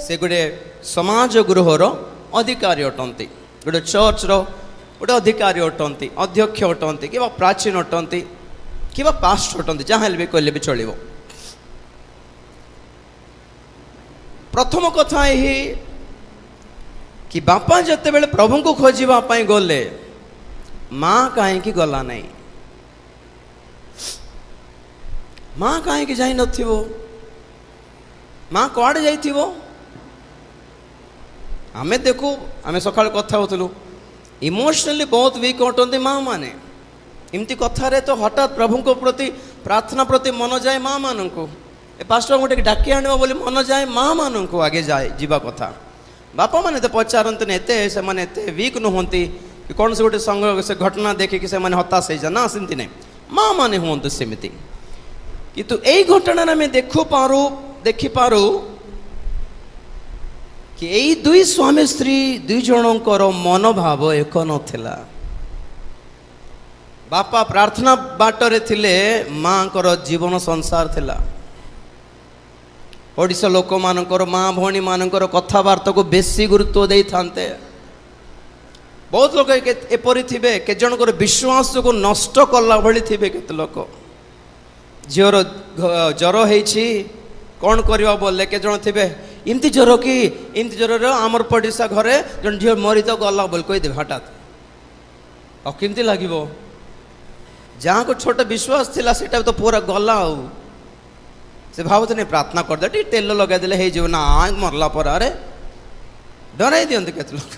से गोटे समाज गृहर अधिकारी अटंती, गोटे चर्चर गोटे अधिकारी अटंती, अध्यक्ष अटंती कि प्राचीन अटंती कि पास्ट अटंती, जहाँ भी कहले भी चलो। प्रथम कथा यही कि बापा जिते बड़े प्रभु को खोजापी गले माँ कहीं गला नहीं, माँ कहीं जाई नथिबो, माँ कड़े जाइथिबो। आमे देखू आमे सकाल कथा होतलु इमोशनली बहुत वीक अटंती माँ माने, इमती कथारे तो हठात प्रभु को प्रति प्रार्थना प्रति मन जाए माँ मान को, ए पास्टर गोटे डाकी आनबो बोली मन जाए माँ मान को आगे जाए जीवा कथा। बापा माने तो पचारती एते से माने एते वीक नुहंती कि कौन से गोटे संग से घटना देखिकी से माने हताश हो जाना सेमती नहीं, माँ माने हुंतु सेमती। किंतु यही घटना आम देखिपारू कि यही दुई स्वामी स्त्री दुई जनकर मनोभाव एक नथिला। बापा प्रार्थना बाटरे थिले, माँ को जीवन संसार थिला। ओडिशा लोक मानकर माँ भौणी मानकर कथबार्ता को बेसी गुरुत्व दे थांते। बहुत लोग एपरी थे के जनकर विश्वास को नष्ट कला भली थे, केते लोक झीर जर होती कौन करवा बोले के जन थे इमती जर कि इमती जर आमर पड़ोसा घरे जन झील मरी तो गला बोल कहीदेव हठात और केमती लगे जहाँ को छोट विश्वास थिला सेटा तो पूरा गला से भावते नहीं प्रार्थना करदे टी तेल लगेदे हो जीव ना मरला पर अरे डराई दियंती केते लोक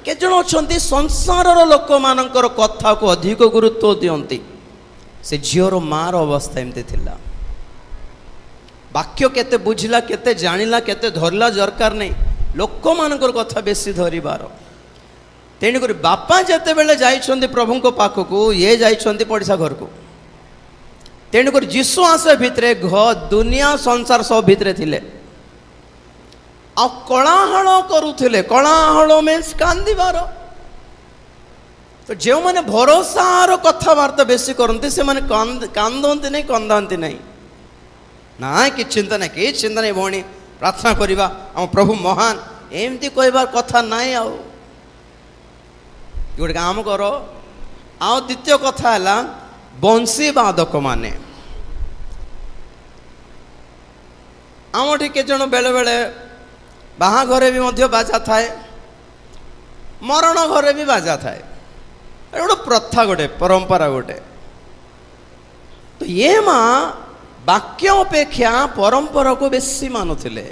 के जन अच्छा संसार लोक मानकर कथा को अधिक गुरुत्व दियंती। से झीर मार अवस्था एमती थिला, वाक्य केते बुझिला केते जानिला केते धरला दरकार नहीं, लोक मानकर कथा बेसी धरिबार। तेणुक बापा जिते बेले जाइछन्ति प्रभु को पाखक ये जाइछन्ति पड़िसा घर को। तेणुक जीशु आसे भितरे दुनिया संसार सब भितरे थिले आ कलाहल करुथिले। कलाहल मीन्स कांदिबार। तो जो मैंने भरोसार कथबार्ता बेसी करते से माने कांदती नहीं कंदाती नहीं ना कि चिंता नहीं कि चिंता नहीं भौणी प्रार्थना करवा आम प्रभु महान एमती कहबार कथा नाई। आउ गोटे काम कर आ द्वितीय कथा है बंशी बाधक माने आम के जन बेले बेले बाहाघरे भी मध्य बाजा थाए, मरण घरे भी बाजा थाए, गोटे प्रथा गोटे परंपरा गोटे। तो ये माँ वाक्य अपेक्षा परंपरा को बेसी मानुले।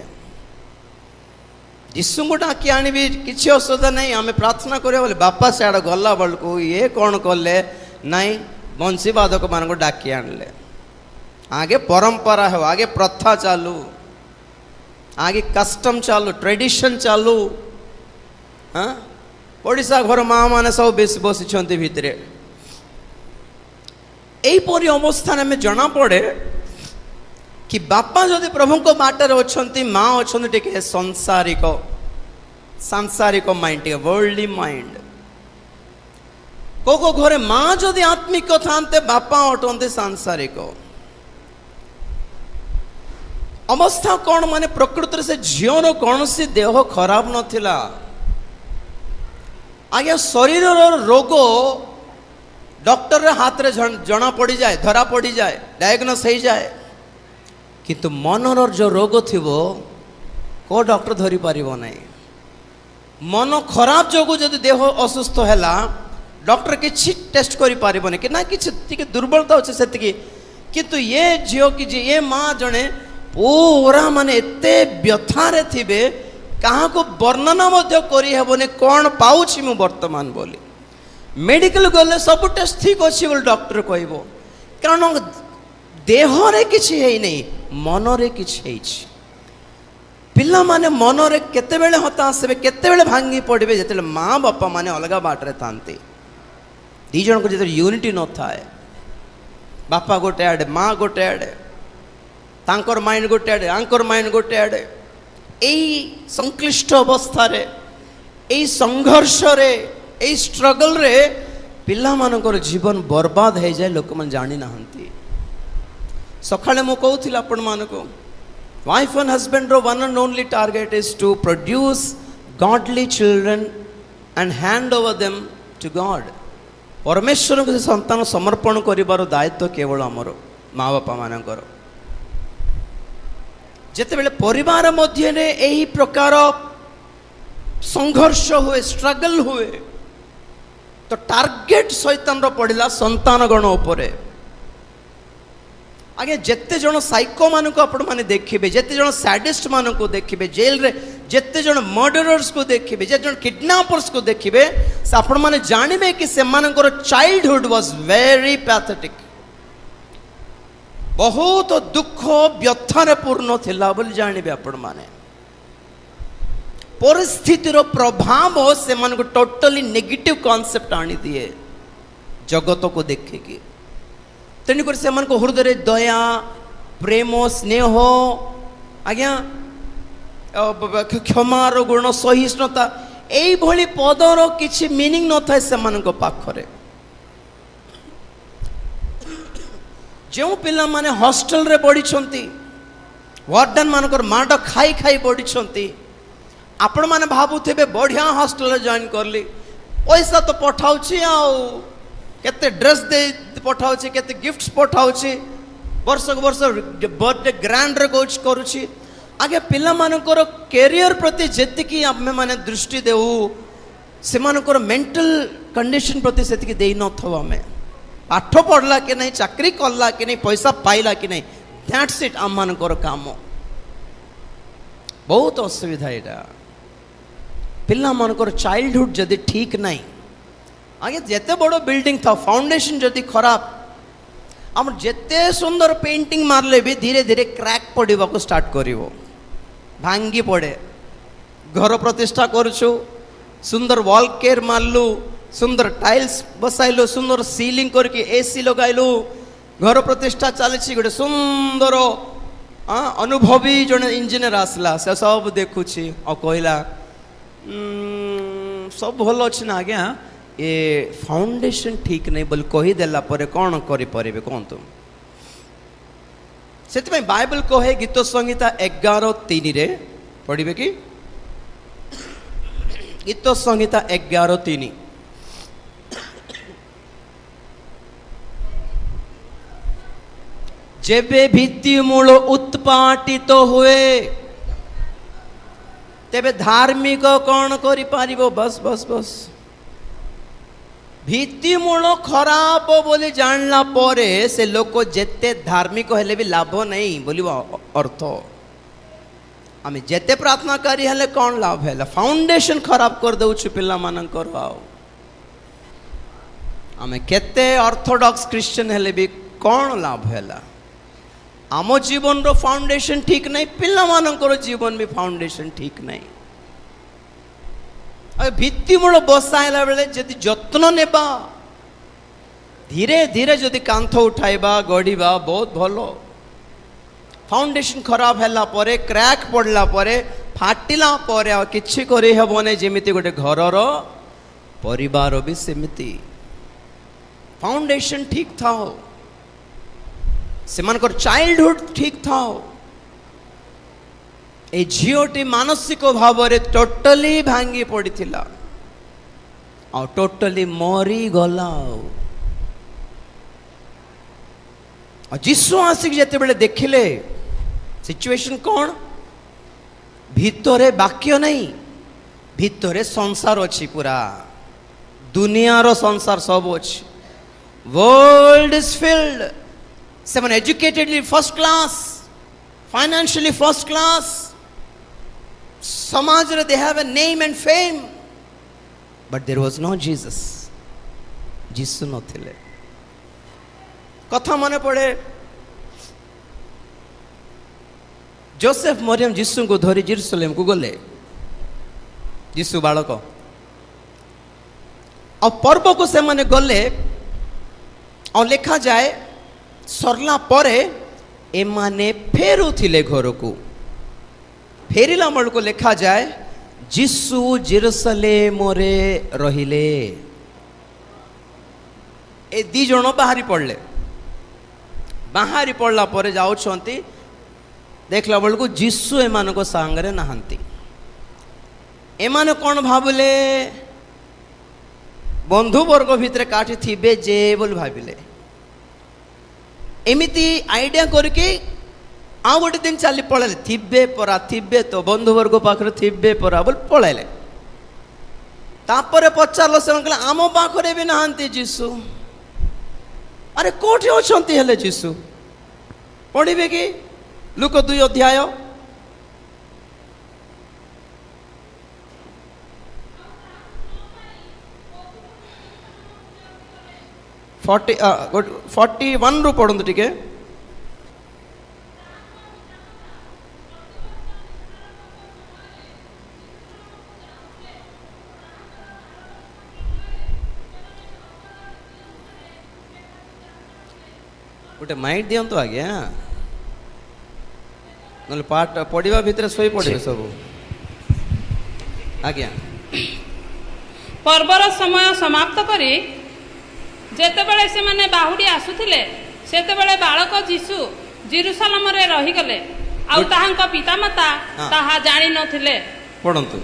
यीशु को डाकी आनी किसी असुविधा नहीं, आम प्रार्थना करिया बोले बापा सियाड़ गला बेलू ये कौन कले नाई बंशी बाधक मान को डाकी आनले। आगे परंपरा हो, आगे प्रथा चालू, आगे कस्टम चालू, ट्रेडिशन चालू। हाँ ओडिशा घर माँ मैंने सब बेस बसी भितरे यहीपरी अवस्था में जना पड़े कि बापा जदि प्रभु को बाटर अच्छा माँ अच्छा टे सांसारिक सांसारिक माइंड टे वर्ल्डली माइंड को घरे माँ जदि आत्मिक था बापा अटंते सांसारिक अवस्था कौन माने प्रकृति से झीर कौन सी देह खराब नथिला। आज्ञा शरीर रोग डॉक्टर हाथ रे जना पड़ी जाए, धरा पड़ी जाए, डायग्नोस हो जाए, किंतु मनर जो रोग थी को डॉक्टर धरी पारिबो नहीं। मन खराब जो जदि देह असुस्थ है डॉक्टर किसी टेस्ट करि पारिबो कि ना कि दुर्बलता अच्छे से किंतु ये झील कि ये माँ जड़े पूरा माने एते व्यथारे थिबे कहाँ को वर्णना करहबनी कौन पाऊँ मु वर्तमान बोली मेडिकल गले सब टेस्ट ठीक अच्छी बोली डॉक्टर कहब कारण देहरे किसी है नहीं मनरे किसी पिला माने मनरे केतेबेले हताश हे केतेबेले भांगी पड़े जो माँ बापा माने अलग बाटे था दी जन को जो यूनिटी न थाए बापा गोटे आड़े माँ गोटे आड़े तांकर माइंड गोटे आड़े आंकर माइंड गोटे आड़े यही संक्लिष्ट अवस्था यही संघर्ष यही स्ट्रगल रे पिला मानकर जीवन बर्बाद हो जाए लोक मन जानी ना सकाळे मु कहूଥିଲି आपण मानको वाइफ एंड हस्बैंड रो one and only target is to produce godly children and hand over them to God परमेश्वर को संतान समर्पण करिबार दायित्व केवल आमर माँ बापा मानकर जेते बेले परिवार मध्य यही प्रकार संघर्ष हुए स्ट्रगल हुए तो टार्गेट शैतान रो पड़िला संतान गण उपरे आगे जेते जन साइको मान को आपण माने देखिबे जेते जन सैडिस्ट मान को देखिबे जेल रे जेते जन मर्डरर्स को देखिबे जेते जन किडनैपर्स को देखिबे से आपण माने जानिबे कि से मानकर चाइल्डहुड वाज वेरी पैथेटिक बहुत दुख व्यथारे पूर्ण थिला बोली जानिबे आपण माने परिस्थितिर प्रभाव से मान को टोटली नेगेटिव कॉन्सेप्ट आनी दिए जगत को देखिकी तेणुक से हृदय दया प्रेम स्नेह आज्ञा क्षमार गुण सहिष्णुता यही पदर किसी मीनिंग न था से पाखरे जो पिला माने हॉस्टल रे बढ़ी वार्डन मानकर माड खाई खाई बढ़ी आपण माने भावुथे बढ़िया हॉस्टल जॉइन करली पैसा तो पठाऊची केते ड्रेस दे पठाऊची केते गिफ्ट्स पठाऊची वर्ष वर्ष बर्थडे ग्रैंड रे कोच करूची आगे पिला मानकर कैरियर प्रति जेतिकी आमे माने दृष्टि देऊ से मानकर मेंटल कंडीशन प्रति सेतिकी देई न थवा में पाठ पढ़ला कि नहीं चाकरी करला कि नहीं पैसा पाइला कि नहीं दैट्स इट आम मानकर काम बहुत असुविधा एटा पिला मानकर चाइल्डहुड जदि ठीक नहीं आगे जेते बड़ बिल्डिंग था फाउंडेशन जदि खराब आम जेते सुंदर पेंटिंग मारले भी धीरे धीरे क्रैक पड़वा को स्टार्ट करिवो भांगी पड़े घर प्रतिष्ठा करूछु सुंदर वॉल केयर मारलु सुंदर टाइल्स बसाइलु सुंदर सीलिंग करके एसी लगाइलु घर प्रतिष्ठा चली गोटे सुंदर अनुभवी जड़े इंजीनियर आसला से सब देखुची और कहला सब भल अच्छे ना आज्ञा ये फाउंडेशन ठीक नहीं बोल कहीदेला कौन करें कहतु से बाइबल कहे गीत संहिता 11:3 रे पढ़े कि गीत संहिता 11:3 जेबे भित्तिमूल उत्पाटित हुए तेबे धार्मिक कौन करि पारिबो बस बस बस भित्तिमूल खराब बोली जानला परे से लोक जेते धार्मिक हेले भी लाभ नहीं बोलिबो अर्थ आमे जेते प्रार्थना करी हेले कौन लाभ है फाउंडेशन खराब कर दउछु पिला मानकर आमे केते ऑर्थोडॉक्स क्रिश्चियन हेले भी कौन लाभ हैला आम जीवन रो फाउंडेशन ठीक नहीं पिला मानकर जीवन भी फाउंडेशन ठीक नहीं भित्तिमूल बसाइला बेले जदि जत्न नेबा धीरे धीरे जदि कांथ उठाइबा गढ़िबा बहुत भलो फाउंडेशन खराब हैला परे क्रैक पड़ला परे फाटिला परे आ किछि करि हेबोने जेमिति गोटे घरर परिवार भी सेमिति फाउंडेशन ठीक था सेमानकर चाइल्डहुड ठीक था ए झीटी मानसिक भाव में टोटली भांगी पड़ता और टोटली मरी गला जीशु आसिक जिते बड़े देखिले सिचुएशन कौन भितरे वाक्य नहीं भितरे संसार अच्छी पूरा दुनियार संसार सब अच्छी world is filled seven educatedly first class financially first class समाज रे they have a name and fame but there was no Jesus जीसु नथिले कथा मने पड़े जोसेफ मरियम जीसु को धरी जेरूसलेम को गले जीसु बालक और पर्व को से माने गले और लिखा जाए सरला परे एमाने फेरुथिले घर को फेरिला मल को लिखा जाए जीसु जेरूसलेम रे रहिले ए दी जण बाहरी पड़ले बाहरी पड़ला परे जाउछंती देखला बेलू जीशु एमान सांगरे नहांती एमाने कौन भाविले बंधु वर्ग भितर काठी थिबे जे बोल भाविले एमिति आइडिया करके आउ गोटे दिन चली पड़े थिबे परा थिबे तो बंधु वर्ग पाखरे थिबे परा बोल पड़े तापर पचार से आम पाखरे भी नहांती जीशु अरे कोठी अछंती हेले जीशु पढ़िबे कि लुक 2 अध्याय 41 ରୁ ପଢନ୍ତୁ ଟିକେ गोटे माइट दियंतु आज्ञा नले पाठ पढ़िबा भितर सोई पड़े सब आज्ञा पर्वर समय समाप्त करी जेतेबेले से माने बाहुडी आसुथिले सेतेबेले बालक जीशु जेरुसलम रे रही गले आउ ताहांक पितामाता ताहा जानि नथिले पढंतु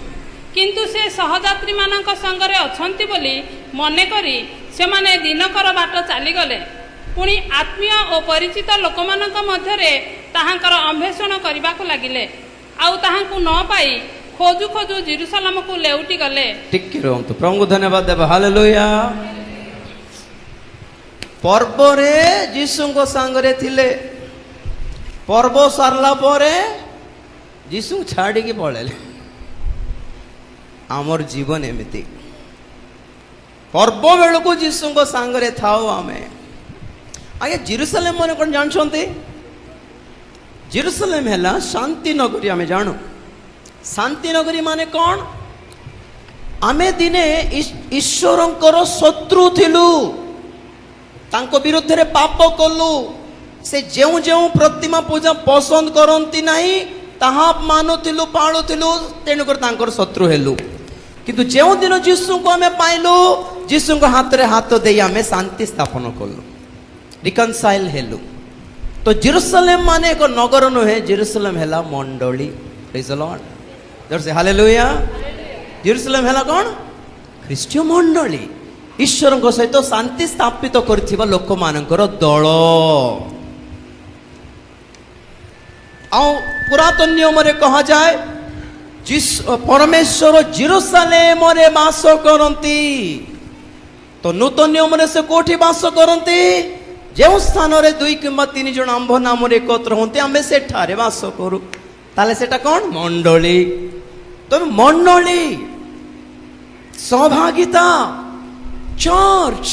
किंतु से सहयात्री मानक संगरे अछंती बोली मने करी से माने दिनकर बाट चली गले पुणी आत्मीय और परिचित लोक मानक मध्यरे ताहांकर अन्वेषण करबा को लागिले आउ ताहांकु न पाई खोजु खोजु जेरुसलम को लेउटी गले ठीक रहंतु प्रभु को धन्यवाद देबा हालेलुया पर्व रे जीशु को सांगरे थिले पर्व सारला परे जीशु छाड़ी की पळेले आमर जीवन एमिति पर्व बेल को जीशु को सांगरे थाओ आमे आगे जेरुसलेम मन कोन जानछंती जेरुसलेम हैला शांति नगरी आमे जानू शांति नगरी माने कौन आमे दिने ईश्वरंकर शत्रु थिलु तांको विरुद्ध रे पाप कलु से जेउ जेउ प्रतिमा पूजा पसंद करंती नाही ताहा मानुथिलु पाळुथिलु तेनु कर तांकर शत्रु हेलु किंतु जेउ दिन जीसु को हमें पाइलु जीसु को हाथ रे हाथ देई हमें शांति स्थापन कलु रिकनसाइल हेलु तो जेरुसलेम माने एक नगर नहे जेरुसलेम हेला मंडली प्रेज द लॉर्ड जर्सी हालेलुया जेरुसलेम हेला कोन ख्रीष्टीय मंडली ईश्वर सहित शांति स्थापित कर लोक मानकर दल पुरातन नियम रे कहा जाए परमेश्वर जेरुसलेम रे वास करती तो नूतन नियम रे से कोठी वास करती जो स्थान रे 2 किंबा 3 जन आंभ नाम रे एकत्र होते आमे सेठारे वास करू ताले सेटा कोन मंडली तो मंडली सहभागिता चर्च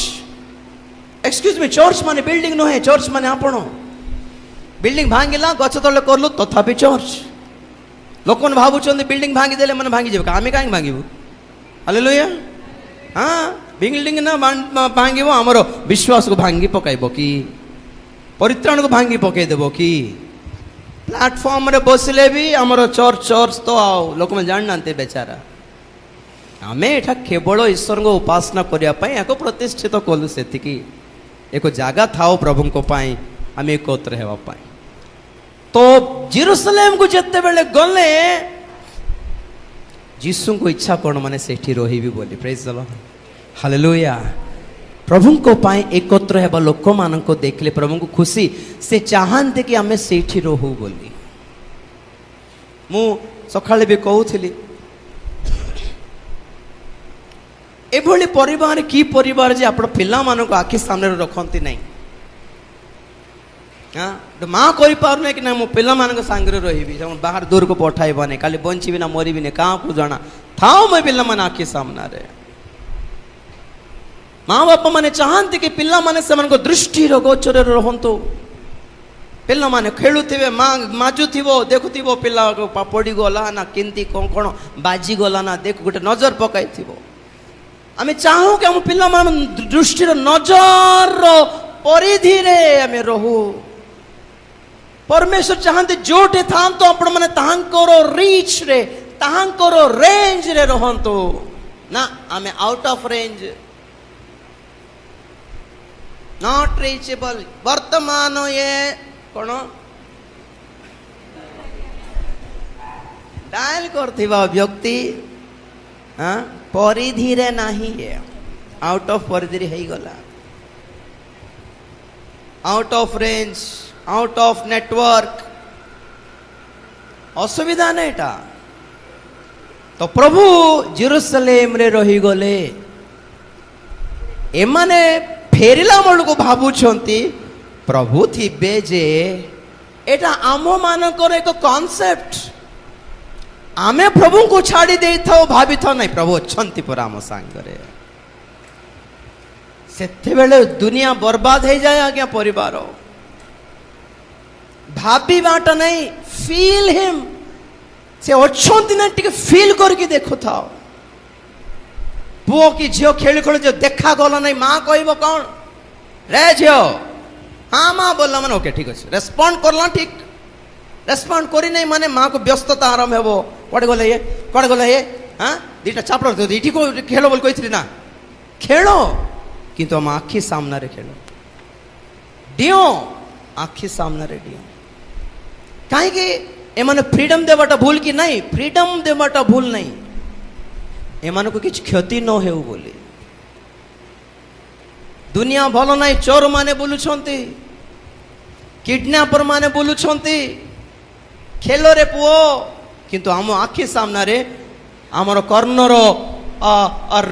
एक्सक्यूज मी चर्च माने बिल्डिंग नो है चर्च माने आपण बिल्डिंग भांगिला गछ तले करलु तथापि चर्च लोकन भाबुचंदी बिल्डिंग भांगी देले मन भांगी जेबो आमे काहे भांगीबो हालेलुया हां बिल्डिंग ना भांगीबो हमरो विश्वास को भांगी पकाइबो की परित्राण को भांगी पकाइ देबो की प्लेटफॉर्म रे बसले भी हमरो चर्च चर्च तो आओ लोक में जान नांते बेचारा आमे एठा केवल ईश्वर को उपासना करिया पई एको प्रतिष्ठित कलु सेतिकी एको जागा थाओ प्रभु को पाई आमे एकत्र हेवा पाई तो जेरुसलेम को जत्ते बेले गले जीसु को इच्छा कोन माने सेठी रहिबी बोली प्रेज द लॉर्ड हालेलुया प्रभु को पाई एकत्र हेबा लोक मान को देखले प्रभु को खुशी से चाहते कि आमे सेठी रहू बोली मु सखाळे भी कहूथिली एभली परिवार की परिवार जे आपण पिला मान को आखि सामने रखंती नहीं हाँ माँ करि पारने कि ना मो पिला मान को सांगरे रहिबी बाहर दूर को पठाइबने खाली बंची बिना मरी बिना का को जाना थाओ मैं पिला मान आखि सामने रे माँ बाप माने चाहते कि पिला माने से मन को दृष्टि रो गोचर रहंतो पिला माने खेलुथिबे माजुथिबो देखुथिबो पिला को पड़ी गला ना किंती कोन बाजी गला ना देख गोटे नजर पकाइथिबो आमे चाहू कि हम पिला मान दृष्टि नजर परिधि रे आमे रहू परमेश्वर चाहते जोटे था तो आपण माने ताहांकर रीच रे ताहांकर रेंज रे रहंतो ना आमे out of range not reachable वर्तमान ये कौन ଡାଏଲ କରିଥିବା ବ୍ୟକ୍ତି ପରିଧିରେ ନାହିଁ, ଆଉଟ ଅଫ ପରିଧିରେ ହେଇଗଲା, out of range, out of network, ଅସୁବିଧା ନାଇଁଟା। ତ ପ୍ରଭୁ ଜେରୁସାଲେମରେ ରହିଗଲେ। ଏମାନେ ଫେରିଲା ବେଳକୁ ଭାବୁଛନ୍ତି ପ୍ରଭୁ ଥିବେ ଯେ ଏଟା ଆମ ମାନଙ୍କର ଏକ କନସେପ୍ଟ। ଆମେ ପ୍ରଭୁଙ୍କୁ ଛାଡ଼ି ଦେଇଥାଉ, ଭାବିଥାଉ ନାହିଁ ପ୍ରଭୁ ଅଛନ୍ତି ପରା ଆମ ସାଙ୍ଗରେ। ସେତେବେଳେ ଦୁନିଆ ବର୍ବାଦ ହେଇଯାଏ ଆଜ୍ଞା। ପରିବାର ଭାବିବାଟା ନାହିଁ, ଫିଲ୍ ହିମ୍। ସେ ଅଛନ୍ତି ନା ଟିକେ ଫିଲ୍ କରିକି ଦେଖୁଥାଅ। ପୁଅ କି ଝିଅ ଖେଳି ଖେଳି ଯେ ଦେଖାଗଲା ନାହିଁ, ମା କହିବ କ'ଣ ରେ ଝିଅ, ହଁ ମା ବୋଲିଲା ମାନେ ଓକେ ଠିକ ଅଛି, ରେସ୍ପଣ୍ଡ କରଲା ଠିକ, ରେସ୍ପଣ୍ଡ କରି ନାହିଁ ମାନେ ମାକୁ ବ୍ୟସ୍ତତା ଆରମ୍ଭ ହେବ। କୁଆଡ଼େ ଗଲେ ଇଏ, କୁଆଡ଼େ ଗଲେ ଇଏ, ଦିଟା ଚାପଡ଼ ଏଠି ଖେଳ ବୋଲି କହିଥିଲି ନା, ଖେଳ କିନ୍ତୁ ଆମ ଆଖି ସାମ୍ନାରେ ଖେଳ, ଡିଓ ଆଖି ସାମ୍ନାରେ ଡିଓ। କାହିଁକି ଏମାନେ ଫ୍ରିଡମ୍ ଦେବାଟା ଭୁଲ କି ନାହିଁ? ଫ୍ରିଡମ୍ ଦେବାଟା ଭୁଲ ନାହିଁ, ଏମାନଙ୍କୁ କିଛି କ୍ଷତି ନ ହେଉ ବୋଲି। ଦୁନିଆ ଭଲ ନାହିଁ, ଚୋର ମାନେ ବୁଲୁଛନ୍ତି, କିଡନାପର ମାନେ ବୁଲୁଛନ୍ତି ଖେଳରେ ପୁଅ, କିନ୍ତୁ ଆମ ଆଖି ସାମ୍ନାରେ ଆମର କର୍ଣ୍ଣର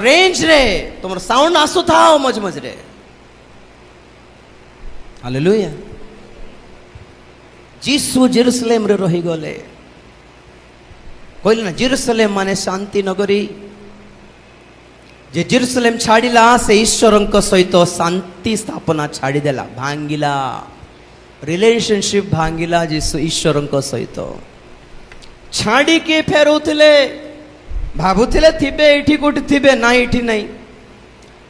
ରେଞ୍ଜରେ ତୁମର ସାଉଣ୍ଡ ଆସୁଥାଉ ମଝି ମଝିରେ। ହାଲେଲୁୟା। ଯୀଶୁ ଜେରୁସାଲେମରେ ରହିଗଲେ। କହିଲେ ନା ଜେରୁସାଲେମ ମାନେ ଶାନ୍ତି ନଗରୀ। ଯେ ଜେରୁସାଲେମ ଛାଡ଼ିଲା ସେ ଈଶ୍ୱରଙ୍କ ସହିତ ଶାନ୍ତି ସ୍ଥାପନା ଛାଡ଼ିଦେଲା, ଭାଙ୍ଗିଲା ରିଲେସନସିପ, ଭାଙ୍ଗିଲା ଯୀଶୁ ଈଶ୍ୱରଙ୍କ ସହିତ। ଛାଡ଼ିକି ଫେରୁଥିଲେ, ଭାବୁଥିଲେ ଥିବେ ଏଇଠି କୋଉଠି ଥିବେ, ନାଇଁ ଏଇଠି ନାହିଁ।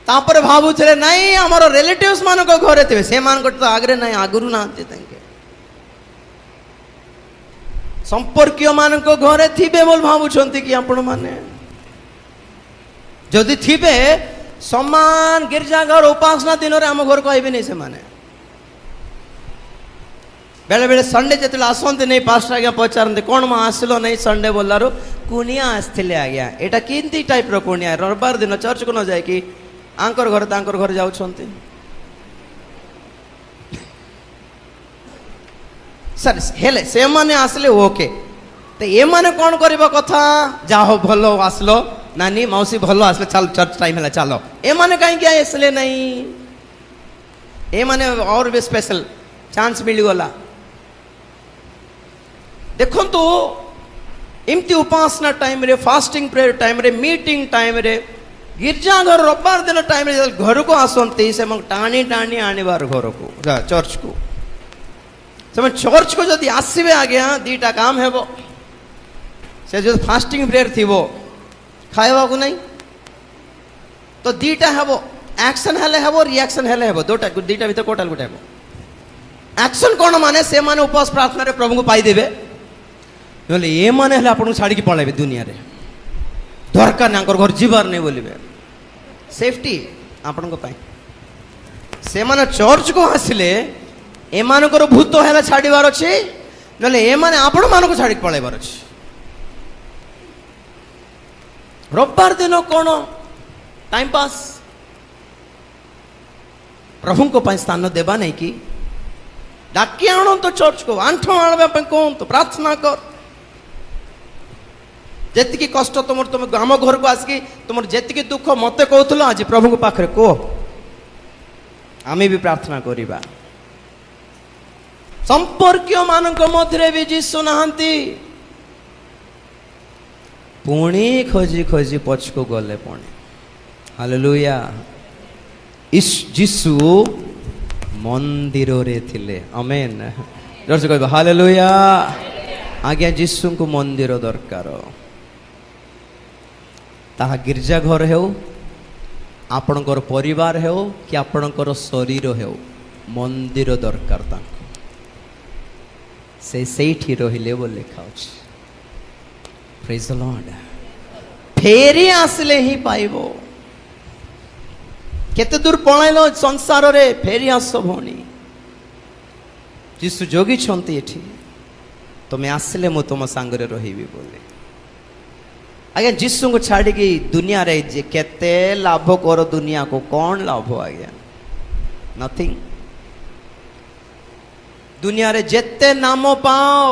ତାପରେ ଭାବୁଥିଲେ ନାଇଁ ଆମର ରିଲେଟିଭ୍ସ ମାନଙ୍କ ଘରେ ଥିବେ, ସେମାନଙ୍କ ତ ଆଗରେ ନାହିଁ, ଆଗରୁ ନାହାନ୍ତି ତାଙ୍କେ। ସମ୍ପର୍କୀୟ ମାନଙ୍କ ଘରେ ଥିବେ ବୋଲି ଭାବୁଛନ୍ତି କି ଆପଣ ମାନେ? ଯଦି ଥିବେ ସମାନ ଗିର୍ଜାଘର ଉପାସନା ଦିନରେ ଆମ ଘରକୁ ଆଇବେନି ସେମାନେ। ବେଳେ ବେଳେ ସଣ୍ଡେ ଯେତେବେଳେ ଆସନ୍ତି ନାହିଁ, ପାଷ୍ଟର ଆଜ୍ଞା ପଚାରନ୍ତି କ'ଣ ମା ଆସିଲ ନାହିଁ ସଣ୍ଡେ ବୋଲାରୁ, କୁଣିଆ ଆସିଥିଲେ ଆଜ୍ଞା। ଏଇଟା କେମିତି ଟାଇପ୍ର କୁଣିଆ? ରବିବାର ଦିନ ଚର୍ଚ୍ଚକୁ ନ ଯାଇକି ଆଙ୍କର ଘରେ ତାଙ୍କର ଘରେ ଯାଉଛନ୍ତି। ସାର୍ ହେଲେ ସେମାନେ ଆସିଲେ ଓକେ, ତ ଏମାନେ କ'ଣ କରିବା କଥା? ଯାହା ହଉ ଭଲ ଆସିଲ ନାନୀ ମାଉସୀ, ଭଲ ଆସିଲେ ଚାଲ, ଚର୍ଚ୍ଚ ଟାଇମ୍ ହେଲା ଚାଲ। ଏମାନେ କାହିଁକି ଆସିଲେ ନାହିଁ? ଏମାନେ ଆହୁରି ବି ସ୍ପେଶାଲ ଚାନ୍ସ ମିଳିଗଲା। ଦେଖନ୍ତୁ ଏମିତି ଉପାସନା ଟାଇମ୍ରେ, ଫାଷ୍ଟିଂ ପ୍ରେୟର ଟାଇମ୍ରେ, ମିଟିଂ ଟାଇମ୍ରେ, ଗିର୍ଜାଘର ରବିବାର ଦିନ ଟାଇମ୍ରେ ଘରକୁ ଆସନ୍ତି, ସେମାନେ ଟାଣି ଟାଣି ଆଣିବାର ଘରକୁ ଚର୍ଚ୍ଚକୁ। ସେମାନେ ଚର୍ଚ୍ଚକୁ ଯଦି ଆସିବେ ଆଜ୍ଞା ଦୁଇଟା କାମ ହେବ। ସେ ଯଦି ଫାଷ୍ଟିଂ ପ୍ରେୟର ଥିବ, ଖାଇବାକୁ ନାହିଁ, ତ ଦୁଇଟା ହେବ, ଆକ୍ସନ୍ ହେଲେ ହେବ, ରିଆକ୍ସନ୍ ହେଲେ ହେବ। ଦୁଇଟା ଭିତରେ କୋଟାଲ ଗୋଟେ ହେବ। ଆକ୍ସନ୍ କ'ଣ ମାନେ ସେମାନେ ଉପବାସ ପ୍ରାର୍ଥନାରେ ପ୍ରଭୁଙ୍କୁ ପାଇଦେବେ, ନହେଲେ ଏମାନେ ହେଲେ ଆପଣଙ୍କୁ ଛାଡ଼ିକି ପଳାଇବେ ଦୁନିଆରେ, ଦରକାର ନାହିଁ, ଆଙ୍କର ଘର ଯିବାର ନାହିଁ ବୋଲିବେ। ସେଫ୍ଟି ଆପଣଙ୍କ ପାଇଁ। ସେମାନେ ଚର୍ଚ୍ଚକୁ ଆସିଲେ ଏମାନଙ୍କର ଭୂତ ହେଲେ ଛାଡ଼ିବାର ଅଛି, ନହେଲେ ଏମାନେ ଆପଣମାନଙ୍କୁ ଛାଡ଼ିକି ପଳାଇବାର ଅଛି। ରବିବାର ଦିନ କ'ଣ ଟାଇମ୍ ପାସ୍, ପ୍ରଭୁଙ୍କ ପାଇଁ ସ୍ଥାନ ଦେବା ନାହିଁ କି? ଡାକି ଆଣନ୍ତୁ ଚର୍ଚ୍ଚକୁ, ଆଣ୍ଠ ଆଣିବା ପାଇଁ କୁହନ୍ତୁ, ପ୍ରାର୍ଥନା କର। ଯେତିକି କଷ୍ଟ ତୁମର, ତୁମେ ଆମ ଘରକୁ ଆସିକି ତୁମର ଯେତିକି ଦୁଃଖ ମତେ କହୁଥିଲ, ଆଜି ପ୍ରଭୁଙ୍କ ପାଖରେ କୁହ, ଆମେ ବି ପ୍ରାର୍ଥନା କରିବା। ସମ୍ପର୍କୀୟ ମାନଙ୍କ ମଧ୍ୟରେ ବି ଯୀଶୁ ନାହାନ୍ତି। ପୁଣି ଖୋଜି ଖୋଜି ପଛକୁ ଗଲେ ପୁଣି। ହାଲେଲୁୟା। ଯୀଶୁ ମନ୍ଦିରରେ ଥିଲେ। ଆମେନ୍। ଜୋରସେ କହିବ ହାଲେଲୁୟା। ଆଜ୍ଞା ଯୀଶୁଙ୍କୁ ମନ୍ଦିର ଦରକାର। ତାହା ଗିର୍ଜା ଘର ହେଉ, ଆପଣଙ୍କର ପରିବାର ହେଉ କି ଆପଣଙ୍କର ଶରୀର ହେଉ, ମନ୍ଦିର ଦରକାର ତାଙ୍କୁ। ସେ ସେଇଠି ରହିଲେ ବୋଲି ଲେଖା ଅଛି। ପ୍ରେଜ୍ ଦ ଲର୍ଡ। ଫେରି ଆସିଲେ ହିଁ ପାଇବ। କେତେ ଦୂର ପଳାଇଲ ସଂସାରରେ, ଫେରି ଆସ ଭଉଣୀ। ଯୀଶୁ ଜଗିଛନ୍ତି ଏଠି, ତମେ ଆସିଲେ ମୁଁ ତୁମ ସାଙ୍ଗରେ ରହିବି ବୋଲି। आज्ञा जीसु को छाड़ी की दुनिया रे जे केते लाभ करो दुनिया को कौन लाभ आज्ञा नथिंग दुनिया रे जेते नाम पाओ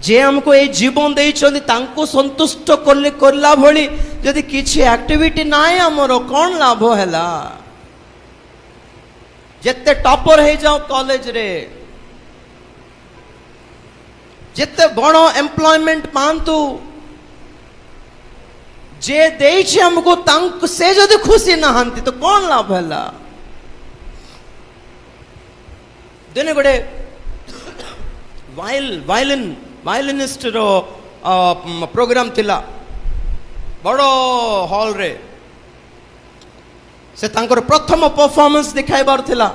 जे हमको ये जीवन देइछन्ति तांको संतुष्ट करले करला भली जदि किछि एक्टिविटी नाय हमरो कौन लाभ हैला जेते टॉपर हे जाओ कॉलेज रे जेते बड़ो एम्प्लॉयमेंट पांतु जे देइछि हमको तांको से जदि खुशी नहंती तो कौन लाभ हैला दिने गोटे वायलिनिस्ट रो प्रोग्राम थिला बड़ो हॉल रे से तांकर प्रथम परफॉर्मेंस दिखाइबार थिला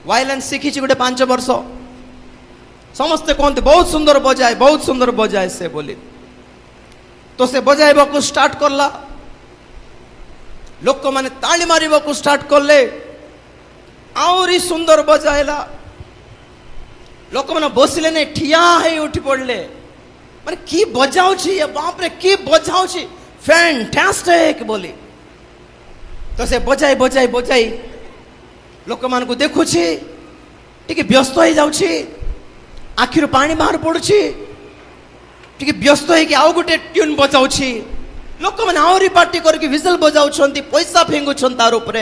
वायलिन शिखिछि गोटे 5 वर्ष समस्ते कहते बहुत सुंदर बजाए से बोली तो से बजाइबा को स्टार्ट करला लोक माने ताली मारिबा को स्टार्ट करले आउरी सुंदर बजाइला लोक मैंने बसले नहीं ठिया है उठी पड़ले माने की बजाउछि ये बाप रे की बजाउछि फैंटास्टिक बोली तो से बजाई लोक मान को देखुछि टिके व्यस्त हो जाउछि आखिर पानी बाहर पड़ुछि टिके व्यस्त है कि आउ गोटे ट्यून बजाउछि लोक मैंने आउरी पार्टी करके विजल बजाउछंती पैसा फिंगुछन तार ऊपर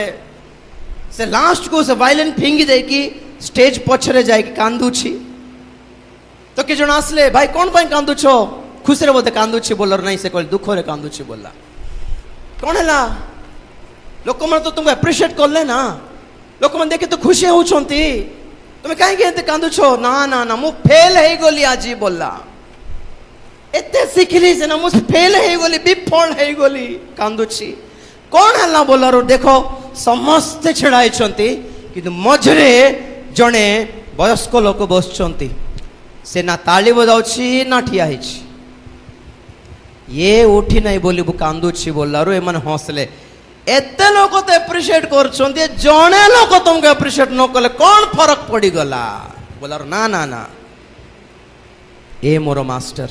से लास्ट को से वायलिन फिंगी देकी स्टेज पछरे जाए कांदुछि तो कि जण आसले भाई कौन पाई कांदुछ खुशी रे बोलते कांदुछि बोलर नहीं से कहले दुख रे कांदुछि बोलला कौन हैला लोक मन तो तुमको एप्रिशिएट करले ना लोक मन देखे तो खुशी होउछंती तुम काहे के कांदुछ ना ना ना मु फेल हे गोली आज बोलला एते सिखली से ना मु फेल हे गोली विफल हे गोली कांदुछि कौन हैला बोलरो देखो समस्त छेड़ाई कि मझे जड़े वयस्क लोक बसुंट से ना ताली बजाउछि ना ठिया हिछि ये उठी नहीं बोली कांदुछि बोलारो ए माने हंसले एते लोक तो एप्रिशिएट करछंती जणे लोक तुमको एप्रिशिएट न कले कौन फरक पड़ी गला बोलारो ना ना ना ए मोर मास्टर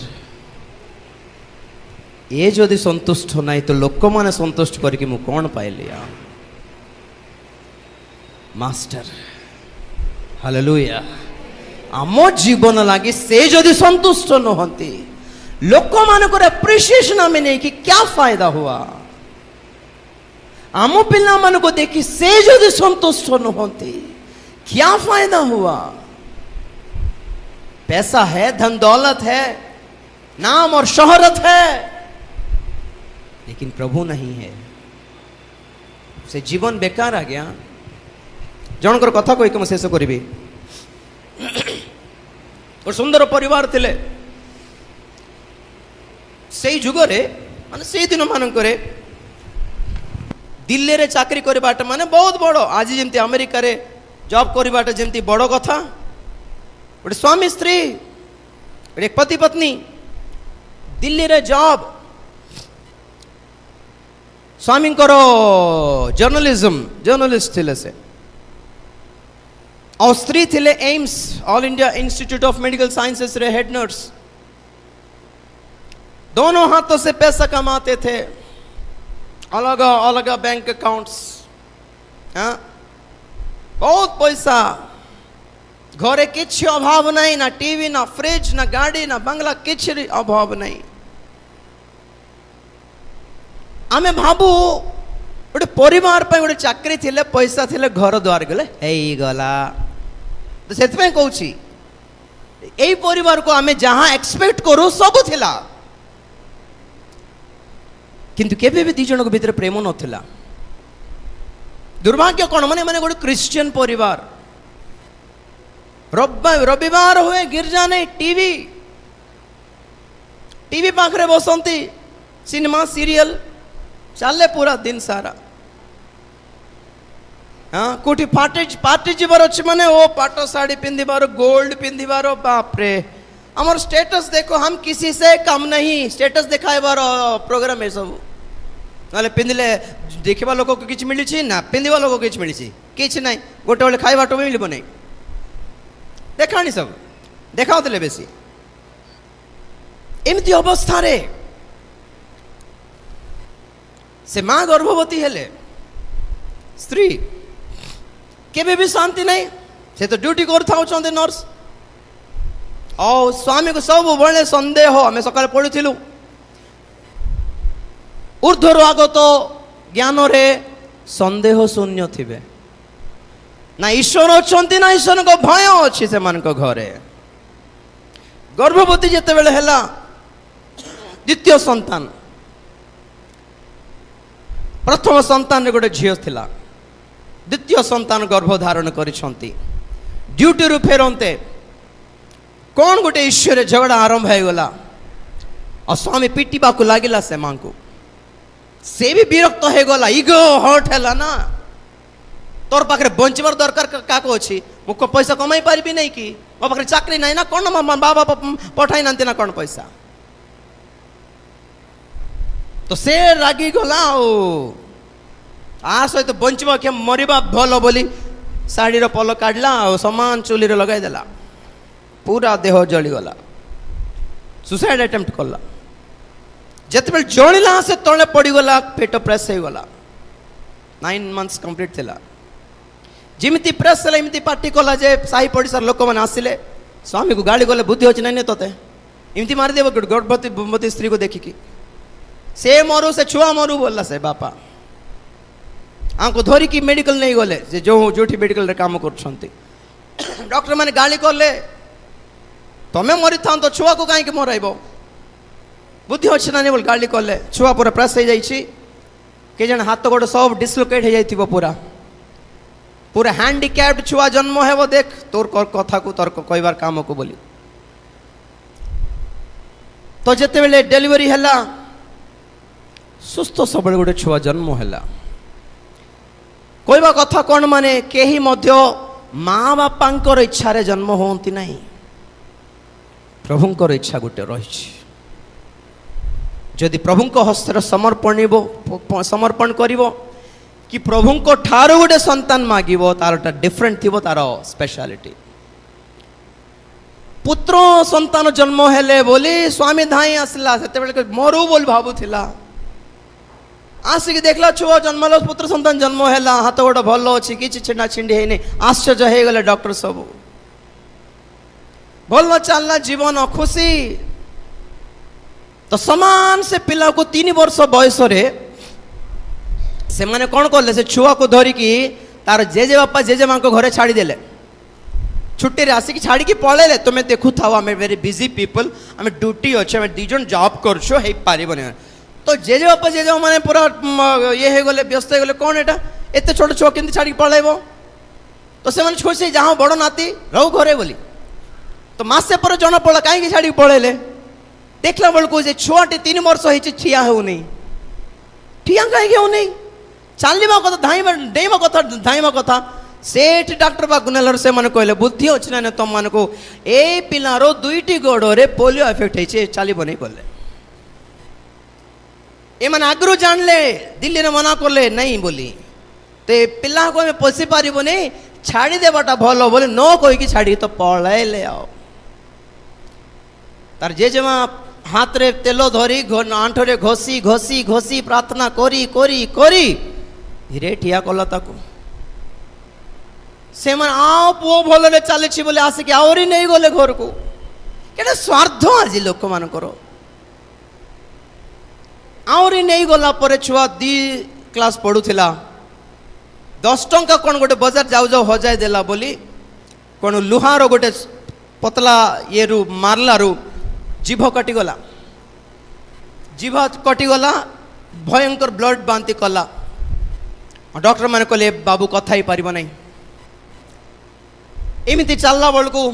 ये जदि संतुष्ट नहीं तो लोक माने संतुष्ट करके मु कौन पाइली मास्टर हालेलुया आम जीवन लगी से जदि संतुष्ट नहंती लोक मानकर एप्रिसिएशन आम नहीं कि क्या फायदा हुआ आम पिला मान को देखी से जदि संतुष्ट नहंती क्या फायदा हुआ पैसा है धन दौलत है नाम और शोहरत है लेकिन प्रभु नहीं है से जीवन बेकार आ गया जनकर कथा कहीक मैं शेष करी और सुंदर परिवार थिले से जुगरे माने से दिन मानकरे दिल्ली रे चाकरी करबाटा माने बहुत बड़ आज जमती अमेरिका रे जॉब करबाटा जमती बड़ कथा गोटे स्वामी स्त्री गोटे पति पत्नी दिल्ली रे जॉब स्वामी जर्नलिस्ट थिले से और स्त्री थिले AIIMS all India institute of medical sciences रे हेड नर्स दोनों हाथों से पैसा कमाते थे अलग अलग बैंक अकाउंट्स हाँ बहुत पैसा घरे किछि अभाव नहीं ना टीवी ना फ्रिज ना गाड़ी ना बंगला किछि अभाव नहीं आमे भाबू गोटे परिवार पे गोटे चाकरी थिले पैसा थिले घर द्वार गले हे गला तो सेति पे कहूची एई परिवार को आमे जहां एक्सपेक्ट करू सब थिला किंतु केबे भी दी जणक भीतर प्रेम नथिला दुर्भाग्य कोन माने माने गोटे क्रिश्चियन परिवार रविवार हुए गिरजा नहीं टीवी पाखरे बसंती सिनेमा सीरियल चले पूरा दिन सारा हाँ कोठी पार्टी जीवार अच्छे माने ओ पाट साड़ी पिंधिबार गोल्ड पिंधिबार बाप रे आमर स्टेटस देखो हम किसी से कम नहीं स्टेटस दिखाइबार प्रोग्राम है सब नाले पिंधिले देखिबा लोक को किछ मिलिछि ना पिंधिबा लोक को किछ मिलिछि किछ नहीं गोटे बेले खाइबा तो मिलिबो नहीं देखाणी सब देखाउतले बेसी एमती अवस्था रे से माँ गर्भवती हेले स्त्री केबे भी शांति नहीं से तो ड्यूटी कर नर्स और स्वामी को सब बड़े सन्देह आम सकाल पढ़ुलु ऊर्ध्वर आगत ज्ञान रे सन्देह शून्य थिबे ना ईश्वर अच्छा ना ईश्वर को भय अच्छी से घरे गर्भवती जिते बेले हैला द्वितीय संतान प्रथम संतान रे गोटे झील थिला द्वितीय संतान गर्भधारण करिसंती ड्यूटी रु फेरंते कौन गोटे ईश्वर झगड़ा आरंभ हो गला और स्वामी पिटिबा को लागिला से मां को से भी विरक्त हो गला इगो हर्ट हैला ना तोर पाखे बंचबार दरकार काको अच्छी मुझको पैसा कमाई पारि नहीं कि मो पाखे चाकरी ना कौन बाबा पठाई ना ना कौन पैसा तो से रागी गला आ सहित बंचवा के मरिबा भल बोली शाढ़ीर पल काढ़ला समान चुली लगाई देला पूरा देह जलीगला सुसाइड अटेम्प्ट कला जिते जलिला से तले पड़गला पेट प्रेस हो गला 9 months कंप्लीट थिला जिमिति प्रेस है इमती पार्टी कला जे साही पड़िसार लोक मैंने आसिले स्वामी को गाड़ी गले बुद्धि अच्छी नहीं तोते इमती मारिदेव गर्भवती स्त्री को देखिकी से मरु से छुआ मरु बोलला से बापा आंको धरिकी मेडिकल नहीं गले जे जो मेडिकल रे काम करछंती डॉक्टर माने गाली करले तमें मरी था तो छुआ को कहीं मरब बुद्धि अच्छी ना बोल गाली कले छुआ पूरा प्रेस हो जाइए के जन हाथ गोड़ सब डिसलोकेट हो जाइए पूरा पूरा हैंडिक्याप्ड छुआ जन्म है देख तोर कथा को तोर कहबार काम को बोली तो जिते बेले डेलीवरी है सुस्थ सब गोटे छुआ जन्म है कहवा कथा कौन माने कहीं माँ बापा इच्छा जन्म होती नहीं प्रभुंकर इच्छा गोटे रही जदि प्रभुंक हस्तर समर्पण करिवो कि प्रभुंक ठारो गोटे संतान मागिवो तार डिफरेंट थी तार स्पेशलिटी पुत्र संतान जन्म हेले बोली स्वामी धाई आसला से मरु बोल भावुला आसिक देखला छुआ जन्म पुत्र संतान जन्म है हाथ गोड़ भल अच्छी कि छिंडा छिंडी है आश्चर्य हो गले डॉक्टर सब भल चलना जीवन खुशी तो समान से पिला को 3 वर्ष बयस से माने कौन कले से छुआ को धरिकी तार जेजे बापा जेजे माँ को घरे छाड़ी देले छुट्टी आसिक छाड़ी पलैले तुम्हें देखु था आम वेरी बिजी पीपल आम ड्यूटी अच्छे आम दीजन जॉब कर तो जेजे बापा जेजे मैंने पूरा ये हो गले व्यस्त हो गले कौन एटा एत छोट छुआ केमती छाड़ी पलैब तो से मैंने खुशी जहाँ बड़ नाती रहू घरे बोली तो मासे पर जना पड़ा कहीं छाड़ी पलैले देखला बेलू जे छुआटी 3 वर्ष होती ठिया होनी ठिया कहीं होनी चलवा कथा डेवा कथा धाइबा कथा सेठ डॉक्टर पाक नेल से मैंने कहले बुद्धि अच्छी ना तुम मान को ए पिलार 2टी गोड़े पोलियो इफेक्ट होती चलो नहीं कले ये मैंने आगु जानले दिल्ली में मना कले नहीं बोली तो पिला को पोषी पार नहीं छाड़ी देवाटा भल बोले न कहीकि छाड़ी तो पलैले आओ तार जेजेमा हाथ रे तेल धरी आंठरे घोषी घोषी घोषी प्रार्थना करी करी करी धीरे ठिया कला ताकू से मन आओ पुओ भल चली बोले आसिक आहरी नहीं गले घर को क्या स्वार्थ आज लोक मान आहरी नहीं गला पर छुआ 2 क्लास पढ़ुला 10 टंका कौन गोटे बजार जाऊ जाऊ हजाई देला बोली कौन लुहार गोटे पतला ये रु मारलारू जीभ कटिगला जीभ कटिगला भयंकर ब्लड बांति कला डॉक्टर मैंने कहले बाबू कथा ही पार नहीं एमती चलला बेलू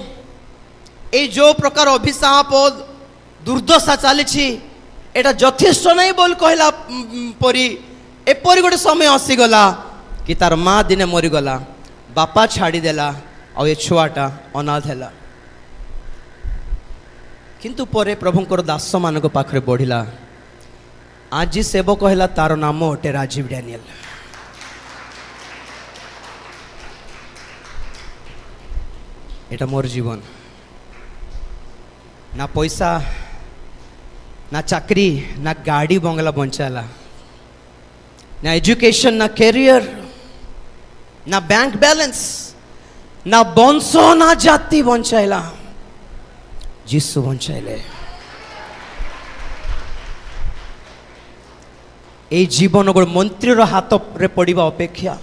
ये जो प्रकार अभिशाप दुर्दशा चली एटा यथेष्ट नहीं बोल कहला परी एपरी गोटे समय आसीगला कि तार माँ दिने मरीगला बापा छाड़ीदेला आ ये छुआटा अनाथ है किंतु परे प्रभुंकर दास मान पाखे बढ़ला आज सेवक है तार नाम अटे राजीव डैनियल एटा मोर जीवन ना पैसा ना चाकरी ना गाड़ी बंगला बंचाला ना एजुकेशन, ना कैरियर, ना बैंक बैलेंस, ना बंश, ना जाति बंचाइला, जीसु बंचाइले। এই জীবন গোটে মন্ত্রীর হাতরে পড়া অপেক্ষা,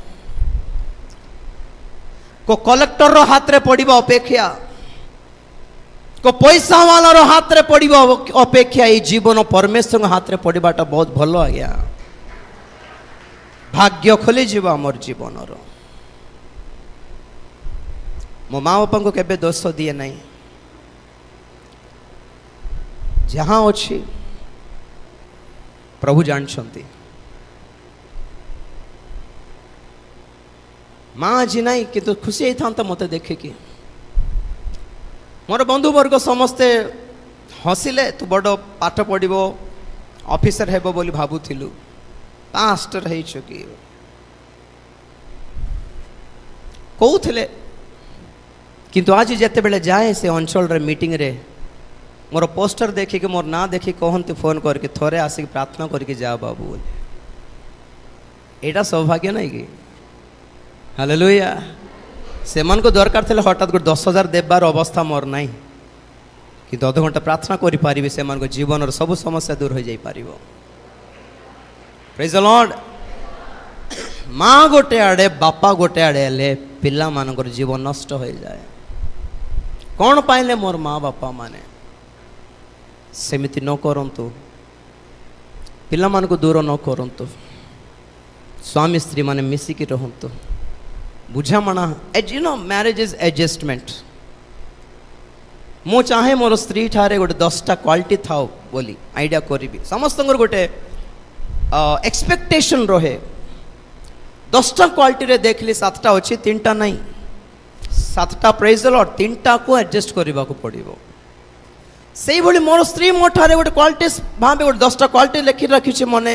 কো কলেক্টর হাতরে পড়া অপেক্ষা, কো পয়সা ওয়ালার হাতরে পড়া অপেক্ষা এই জীবন পরমেশ্বর হাতরে পড়াটা বহুত ভালো আজ্ঞা। ভাগ্য খোলি যাব আমার জীবনর। মো মা বাপা কেবে দোষ দিয়ে নাই, যাহা অছি প্রভু জানছন্তি। মা আজি নাই কিন্তু খুশি হইথান্তা মতে দেখি। মোর বন্ধুবর্গ সমস্তে হসিলে তু বড় পাঠ পড়িব, অফিসর হেব বলি ভাবুথিলু, পাস্টর হইছ কি কৌথিলে। কিন্তু আজ যেতেবেলে যাए से অঞ্চলর মিটিং রে मोर पोस्टर देखिक मोर ना देखी कहते फोन करके थोड़े आसिक प्रार्थना करके जा बाबू बोले, एटा सौभाग्य नहीं कि? हालेलुया। से मन को दरकार थे हठात गोटे 10,000 देवार अवस्था मोर नहीं, कि 2 घंटा प्रार्थना करि पारिबे, से मन को जीवन और सब समस्या दूर हो जाई पारिबो। Praise the Lord. माँ गोटे आड़े बापा गोटे आड़े हेले पिला मानकर जीवन नष्ट हो जाए। कौन पाइले मोर माँ बापा माने सेमिति न करंतु, पिला मान को दूर न करंतु, स्वामी स्त्री माने मिसिकी रहंतु, बुझामणा। You know marriage is adjustment. मु चाहे मोर स्त्री ठारे गोटे 10टा क्वालिटी थाओ बोली आइडिया करी। समस्त गोटे एक्सपेक्टेशन रहे। 10टा क्वालिटी रे देखली 7टा अच्छी 3टा नहीं, 7टा प्रेज द लॉर्ड, 3टा को एडजस्ट करने को पड़ो। से भाई मोर स्त्री मो ठारे गोटे क्वालिटी भावे गोटे 10टा क्वालिटी लिखि रखी मने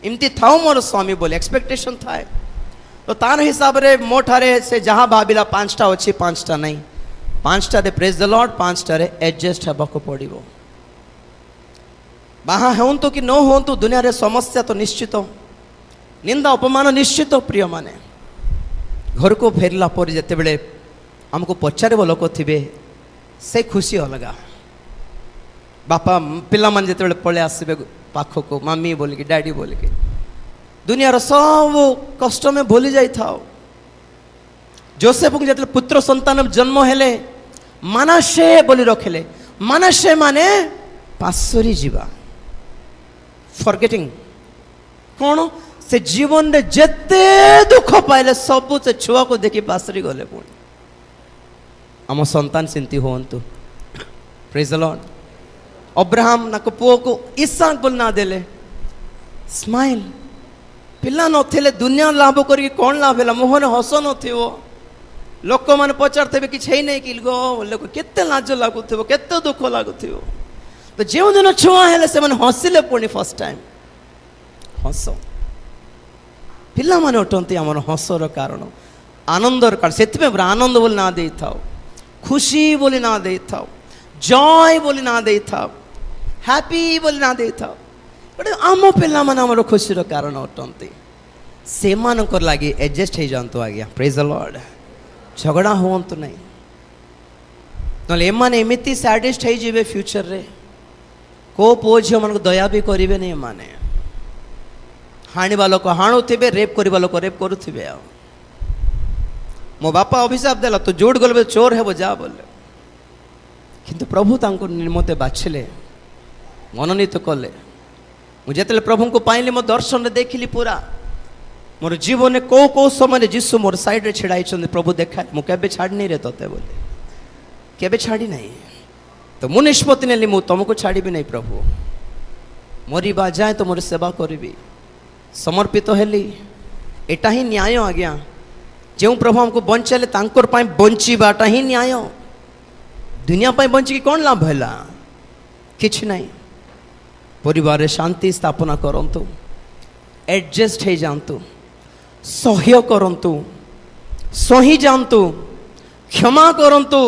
इमती थाओ मोर स्वामी बोले एक्सपेक्टेशन थाए। तो तार हिसाब रे मो ठारे से जहाँ भाविला 5टा अच्छी 5टा नहीं, 5टा रे प्रेज द लॉर्ड, 5टा रे एडजस्ट हेबा को पड़ो। बाहा होंतु कि न होंतु दुनिया रे समस्या तो निश्चित, निंदा अपमान निश्चित। प्रिय माने घर को फेरला पर जिते बड़े आमको पचारे लोक थे से खुशी अलगा। बापा पिला मान जिते बड़े पले आसबे पाख को मम्मी बोलिकी डैडी बोलिकी दुनियार सब कष्ट में भूली जाई थाओ। जोसेफ को जिते पुत्र संतान जन्म हेले मानाशे बोली रखेले, मानाशे माने पासरी जीवा, फॉरगेटिंग कौन से जीवन रे जेते दुख पाइले सब से छुआ को देखी पासरी गले। पुणी आम संतान सेमती होंतु। Praise the Lord. अब्राहम ना को पुओ को इसहाक बोल ना देले, स्माइल। पिला नथिले दुनिया लाभ करी कौन लाभ है? मोहन हस नथिबो, लोक मैंने पचारते कि छई नहीं कि गो लोक केते लाज लागुथिबो, केते दुख लागुथिबो। तो जो दिन छुआ हेले से माने हसिले पुणी फर्स्ट टाइम हस। पिला माने उठंती आमर हसर कारण, आनंदर कारण। से आनंद बोली ना दे थाओ, खुशी बोली ना दे थाओ, जॉय बोली ना दे थाओ, हैप्पी बोली ना दे थाओ। आम पिला माने आमर खुशीर कारण उठंती। से मानकर लागी एडजस्ट हो जातु आज्ञा। Praise the Lord. झगड़ा होंतु नहीं, नले एमाने एमिति सैडिस्ट हो जिवे फ्यूचर रे। को पुओ झियो मन को दया भी करिवे नहीं। माने हाणिबा लोक हाणुथिबे, रेप करबा लोक रेप करुथिबे। आ मो बापा अभिशाप देला तो जोड़ गलबे चोर हेबो जा बोले, किंतु प्रभु तांको निमते बाछिले, मनोनीत कले। मुझे प्रभु को पाइली मो दर्शन देखिली पूरा मोर जीवन को समय जीशु मोर साइड रे छिड़ाई प्रभु देखा मु केबे छाड़नी रे तोते बोले, केबे छाड़ी नहीं। तो मु निष्पत्ति नेली मु तुमको छाड़ी भी नहीं प्रभु, मोरी बा जाए तो मोर सेवा करी समर्पित हेली। एटा ही न्याय आज्ञा। जो प्रभु हमको बंचाले तांकर पाई बंचीबाटा ही न्याय। दुनिया पाई बंची कौन लाभ है? किछ नहीं। परिवार शांति स्थापना करंतु, एडजस्ट हो जातु, सह्य करंतु, सही जातु, क्षमा करंतु,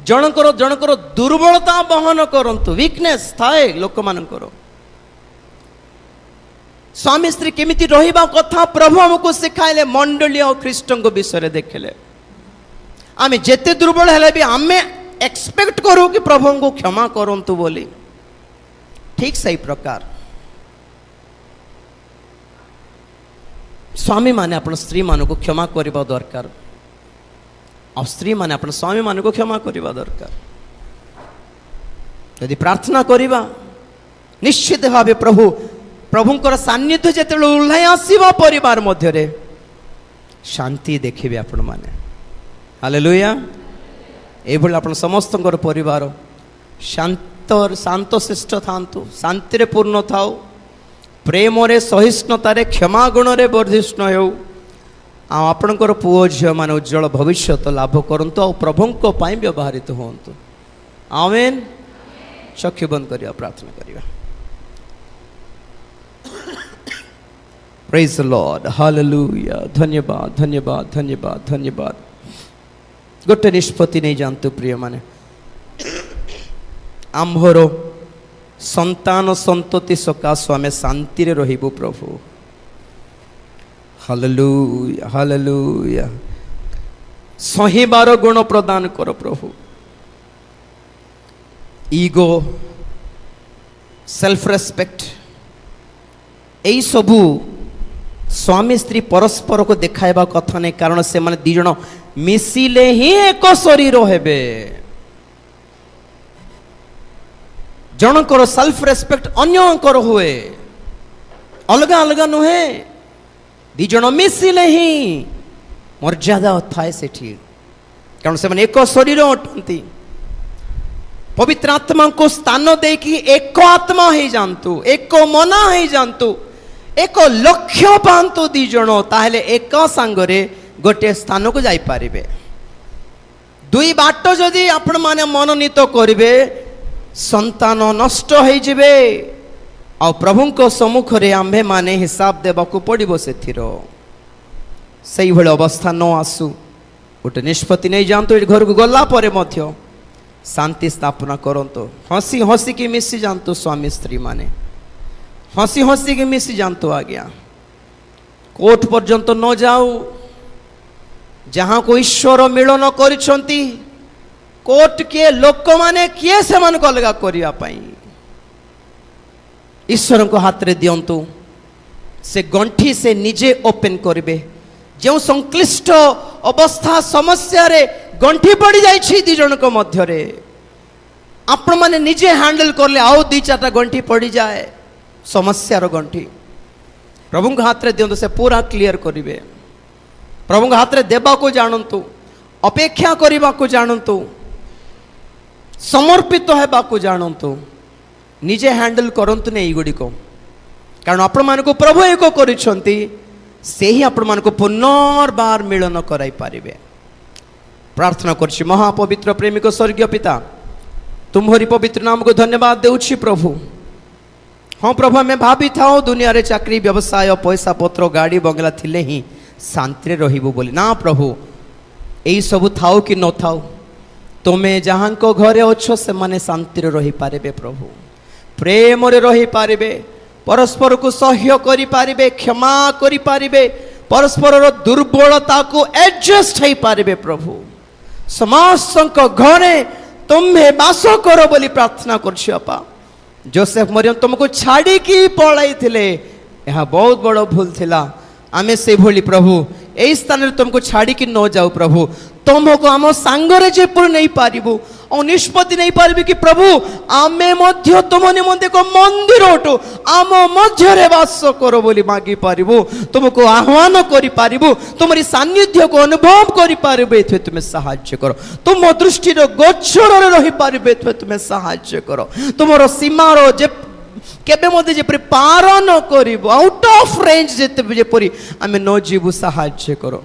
जनकर दुर्बलता बहन करंतु। वीकनेस थाए लोक मानकर, स्वामी स्त्री केमिति रहिबा कथा प्रभु हमको सिखाइले मंडली और ख्रीष्टन को विषय देखले आमे जेते दुर्बल हेले भी आमे एक्सपेक्ट करू कि प्रभु हमको क्षमा करंतु बोली ठीक सही प्रकार स्वामी माने अपन स्त्री मान को क्षमा करबा दरकार और स्त्री माने अपन स्वामी मान को क्षमा करबा दरकार यदि प्रार्थना करबा निश्चित भावे प्रभुंकर सान्निध्य जेते उल्लाय आसीबा परिवार मध्य रे शांति देखिबे आपण माने हालेलुया ए भली आपण समस्तंकर परिवार शांत शिष्ट थांतु शांति रे पूर्ण थाओ प्रेम रे सहिष्णुता रे क्षमा गुण रे वर्धिष्णु हो आपणकर पुओ झियो मान उज्जवल भविष्य लाभ करंतु और प्रभुंको पाई व्यवहारित होंतु आमेन चक्षु बंद करिया प्रार्थना करिया प्रेज द लॉर्ड हालेलुया धन्यवाद धन्यवाद धन्यवाद धन्यवाद गोटे निष्पत्ति नहीं जानतु प्रिय माने आम्भर संतान संतति सकाशु आमे शांति रे रहिबु प्रभु हालेलुया हालेलुया सहिबार गुण प्रदान कर प्रभु ईगो सेल्फ रेस्पेक्ट एई सबू स्वामी स्त्री परस्पर को देखाइबा कथा नहीं कारण से माने दी जण मिसिले ही एक शरीर हेबे जनकर सेल्फ रेस्पेक्ट अन्यकर हुए अलग अलग नुहे दी जण मिसिले ही मर्यादा थाए सेठी कारण से माने एक शरीर अटंती पवित्र आत्मा को स्थान देकी एक आत्मा ही जानतु एक मना ही जानतु एक लक्ष्य पांतु दी जण ताहले एक सांगरे गोटे स्थान को जाई पारिबे दुई बाट जदि आपण माने मनोनीत करिवे संतान नष्ट हो जिवे आ प्रभुंको सम्मुख रे आम्भे माने हिसाब देबाकू पड़िबो सेथिरो सही भले अवस्था न आसु गोटे निष्पत्ति नहीं जानतु घर को गला परे मध्य शांति स्थापना करंतु हसी हसी की मिसी जानतु स्वामी स्त्री माने हसी हसी की मिसी जानतु आज्ञा कोर्ट पर्यंत न जाऊ जहां को ईश्वर मिलन करिसंती कोर्ट के लोक माने किए से मन को अलग करिया पाई ईश्वर को हाथ रे दियंतु से गंठी से निजे ओपन करिवे जो संक्लिष्ट अवस्था समस्या रे गंठी पड़ी जाइछि दी जन को मध्य रे आपण माने निजे हैंडल करले आओ दी चारटा गंठी पड़ी जाए समस्या रो गंठी प्रभु के हाथ रे दियंतु से पूरा क्लियर करिवे प्रभु के हाथ रे देबा को जानंतु अपेक्षा करिबा को जानंतु समर्पित हेबा को जानंतु निजे हैंडल करंतु नै गुडी को कारण आपण मान को प्रभु एको करिसंती से ही आपण मान को पुनर्बार मिलन कराई पारिबे प्रार्थना करछि महापवित्र प्रेमिक स्वर्गीय पिता तुम्हारी पवित्र नाम को धन्यवाद देउछि प्रभु हाँ प्रभु हमें भाभी था दुनिया रे चाकरी व्यवसाय पैसा पत्र गाड़ी बंगला थिले ही शांति रे रहिबो बोली ना प्रभु एई सब थाओ कि न थाओ तुमे जहां को घरे अच्छो से माने शांति रे रही पारिबे प्रभु प्रेम रे रही पारिबे परस्पर को सहयोग करि पारिबे क्षमा करि पारिबे परस्पर रो दुर्बलता को एडजस्ट हे पारिबे प्रभु समस्त घरे तुम्हें बास करो बोली प्रार्थना करछि अपा जोसेफ मरियम तुमको छाड़ी की पळाई थिले यह बहुत बड़ भूल थिला आमे से भोली प्रभु एई स्थान रे तुमको छाड़ी की न जाऊ प्रभु तुमको आम सांगरे जेपुर नहीं पारिबु और निष्पत्ति नहीं पारिबि कि प्रभु आमे मध्य तुम निमंते को मंदिर ओटो आम मध्य रे वास करो बोली मागी पारिबु तुमको आह्वान करि पारिबु तुमरी सान्निध्य को अनुभव करि पारिबे एथे तुमे सहाय्य करो तुम दृष्टि रो गोचर रे रहि पारिबे एथे तुमे सहाय्य करो तुमरो सीमा रो जे केबे मते जेपरि पार न करिबो आउट ऑफ रेंज जेपरि आमे न जीवु सहाय्य करो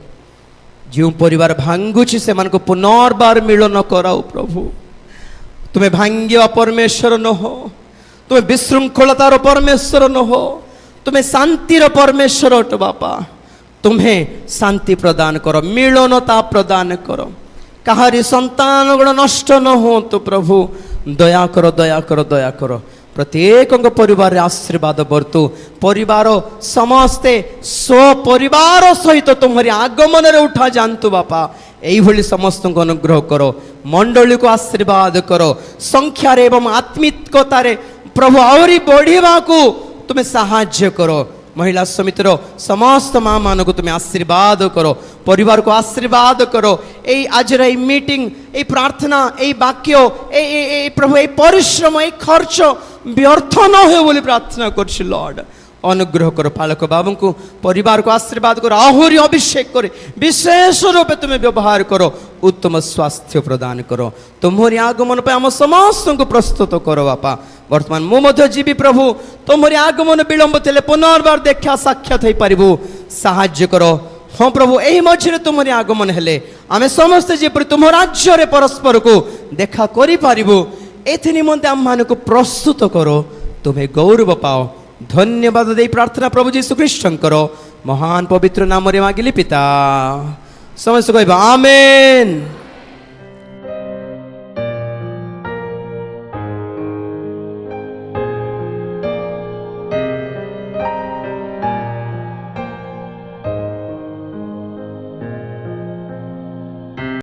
जो परिवार भांगुछि से मन को पुनर्बार मिलन कराओ प्रभु तुम्हें भांग्य परमेश्वर न हो तुम्हें विशृंखलतार परमेश्वर न हो तुम्हें शांतिर परमेश्वर अट बापा तुम्हें शांति प्रदान करो मिलनता प्रदान करो कहारी संतान गुण नष्ट न हो तो प्रभु दया करो दया करो दया करो प्रत्येक परिवार आशीर्वाद बरतु परिवार समस्ते स्वपरिवार सहित तुम्हारी आगमन रे उठा जानतु बापा यही समस्त को अनुग्रह करो मंडली को आशीर्वाद करो संख्या रे एवं आत्मिकता रे प्रभु आवरी बढ़िबा को तुम्हें साहाय्य करो महिला समितिर समस्त माँ मान को तुम्हें आशीर्वाद करो परिवार को आशीर्वाद करो यही आज मीटिंग यही प्रार्थना यही वाक्य प्रभु यही परिश्रम यही खर्च व्यर्थ न हो बोली प्रार्थना कर लॉर्ड अनुग्रह करो पालक बाबू को परिवार को आशीर्वाद करो आहुरी अभिषेक करे विशेष रूपे तुम्हें व्यवहार करो उत्तम स्वास्थ्य प्रदान करो तुम्हारी आगमन पे आम समस्त को प्रस्तुत करो बापा वर्तमान मु जीवी प्रभु तुम्हारी आगमन विलंब थे पुनर्बार देखा साक्षात हो पारू साहाय्य करो हाँ प्रभु यही मझे तुम्हारी आगमन हेले आम समस्ते जेपरी तुम राज्य परस्पर को देखा करूँ एथि निमंते आम मान को प्रस्तुत करो तुम्हें गौरव पाओ धन्यवाद दे प्रार्थना प्रभु जीशु ख्रीष्टर महान पवित्र नाम रे मागिली पिता समस्त कहबा आमेन।